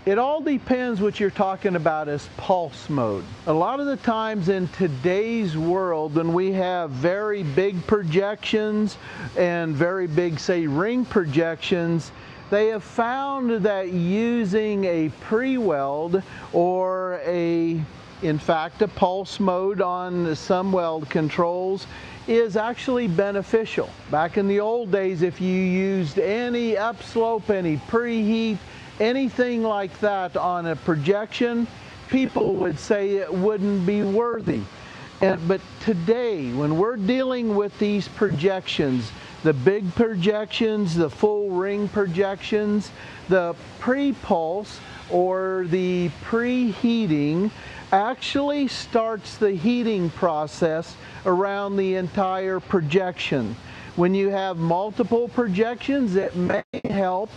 It all depends what you're talking about as pulse mode. A lot of the times in today's world, when we have very big projections and very big, say, ring projections, they have found that using a pre-weld or in fact, a pulse mode on some weld controls is actually beneficial. Back in the old days, if you used any upslope, any preheat, anything like that on a projection, people would say it wouldn't be worthy. But today, when we're dealing with these projections, the big projections, the full ring projections, the pre-pulse or the preheating actually starts the heating process around the entire projection. When you have multiple projections, it may help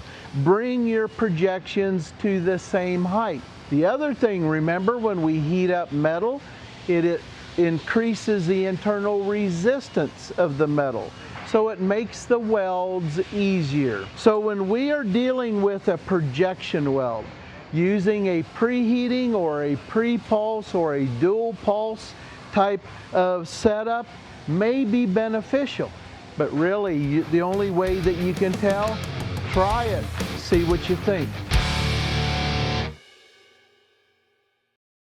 bring your projections to the same height. The other thing, remember, when we heat up metal, it increases the internal resistance of the metal. So it makes the welds easier. So when we are dealing with a projection weld, using a preheating or a pre-pulse or a dual pulse type of setup may be beneficial. But really, the only way that you can tell, try it, see what you think.